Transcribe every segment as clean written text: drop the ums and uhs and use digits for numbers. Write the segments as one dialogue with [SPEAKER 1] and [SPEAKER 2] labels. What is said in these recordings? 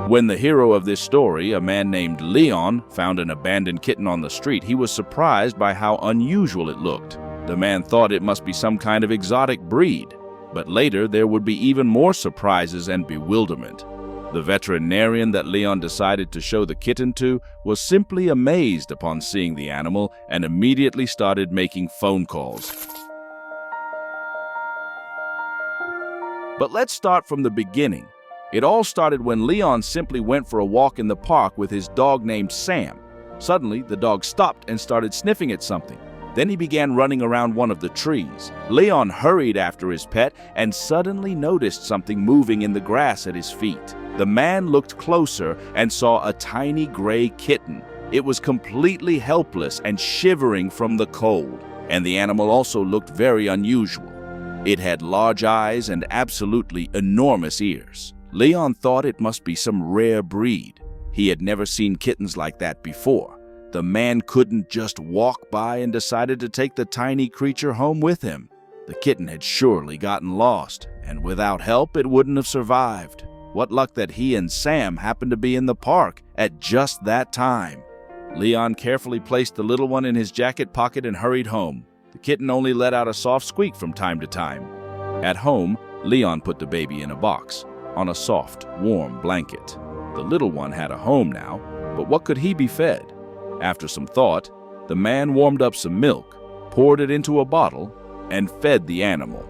[SPEAKER 1] When the hero of this story, a man named Leon, found an abandoned kitten on the street, he was surprised by how unusual it looked. The man thought it must be some kind of exotic breed, but later there would be even more surprises and bewilderment. The veterinarian that Leon decided to show the kitten to was simply amazed upon seeing the animal and immediately started making phone calls. But let's start from the beginning. It all started when Leon simply went for a walk in the park with his dog named Sam. Suddenly, the dog stopped and started sniffing at something. Then he began running around one of the trees. Leon hurried after his pet and suddenly noticed something moving in the grass at his feet. The man looked closer and saw a tiny gray kitten. It was completely helpless and shivering from the cold, and the animal also looked very unusual. It had large eyes and absolutely enormous ears. Leon thought it must be some rare breed. He had never seen kittens like that before. The man couldn't just walk by and decided to take the tiny creature home with him. The kitten had surely gotten lost, and without help it wouldn't have survived. What luck that he and Sam happened to be in the park at just that time. Leon carefully placed the little one in his jacket pocket and hurried home. The kitten only let out a soft squeak from time to time. At home, Leon put the baby in a box, on a soft, warm blanket. The little one had a home now, but what could he be fed? After some thought, the man warmed up some milk, poured it into a bottle, and fed the animal.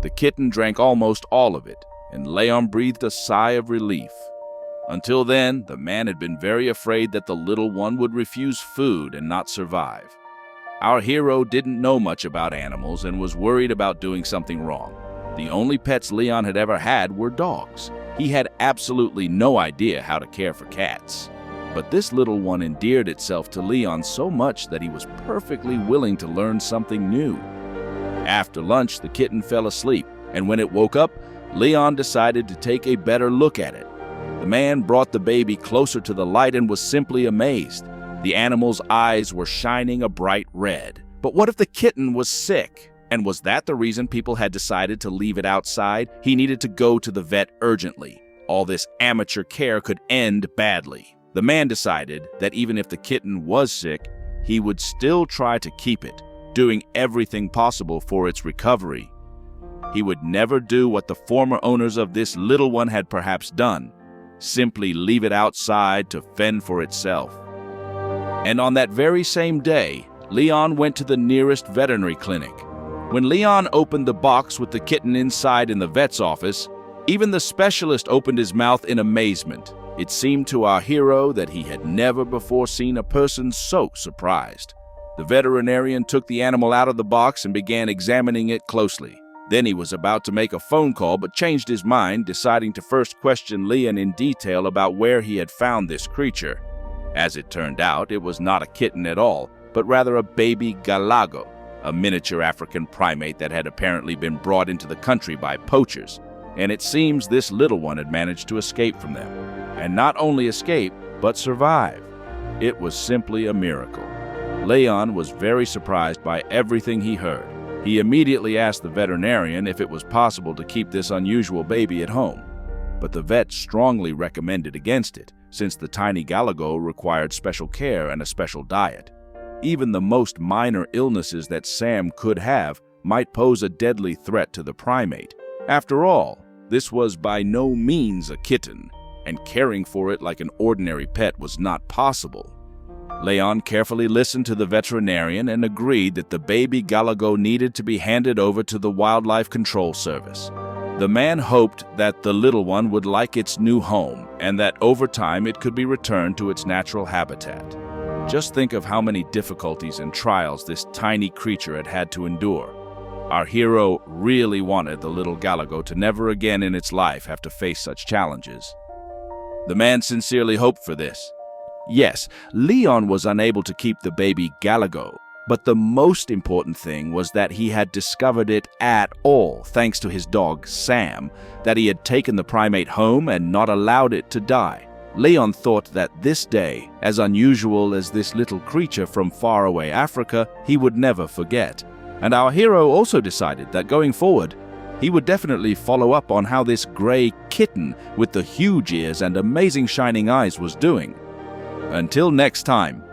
[SPEAKER 1] The kitten drank almost all of it, and Leon breathed a sigh of relief. Until then, the man had been very afraid that the little one would refuse food and not survive. Our hero didn't know much about animals and was worried about doing something wrong. The only pets Leon had ever had were dogs. He had absolutely no idea how to care for cats. But this little one endeared itself to Leon so much that he was perfectly willing to learn something new. After lunch, the kitten fell asleep, and when it woke up, Leon decided to take a better look at it. The man brought the baby closer to the light and was simply amazed. The animal's eyes were shining a bright red. But what if the kitten was sick? And was that the reason people had decided to leave it outside? He needed to go to the vet urgently. All this amateur care could end badly. The man decided that even if the kitten was sick, he would still try to keep it, doing everything possible for its recovery. He would never do what the former owners of this little one had perhaps done, simply leave it outside to fend for itself. And on that very same day, Leon went to the nearest veterinary clinic. When Leon opened the box with the kitten inside in the vet's office, even the specialist opened his mouth in amazement. It seemed to our hero that he had never before seen a person so surprised. The veterinarian took the animal out of the box and began examining it closely. Then he was about to make a phone call but changed his mind, deciding to first question Leon in detail about where he had found this creature. As it turned out, it was not a kitten at all, but rather a baby galago, a miniature African primate that had apparently been brought into the country by poachers. And it seems this little one had managed to escape from them. And not only escape, but survive. It was simply a miracle. Leon was very surprised by everything he heard. He immediately asked the veterinarian if it was possible to keep this unusual baby at home. But the vet strongly recommended against it, since the tiny galago required special care and a special diet. Even the most minor illnesses that Sam could have might pose a deadly threat to the primate. After all, this was by no means a kitten, and caring for it like an ordinary pet was not possible. Leon carefully listened to the veterinarian and agreed that the baby galago needed to be handed over to the Wildlife Control Service. The man hoped that the little one would like its new home and that over time it could be returned to its natural habitat. Just think of how many difficulties and trials this tiny creature had had to endure. Our hero really wanted the little galago to never again in its life have to face such challenges. The man sincerely hoped for this. Yes, Leon was unable to keep the baby galago, but the most important thing was that he had discovered it at all thanks to his dog Sam, that he had taken the primate home and not allowed it to die. Leon thought that this day, as unusual as this little creature from faraway Africa, he would never forget. And our hero also decided that going forward, He would definitely follow up on how this gray kitten with the huge ears and amazing shining eyes was doing. Until next time.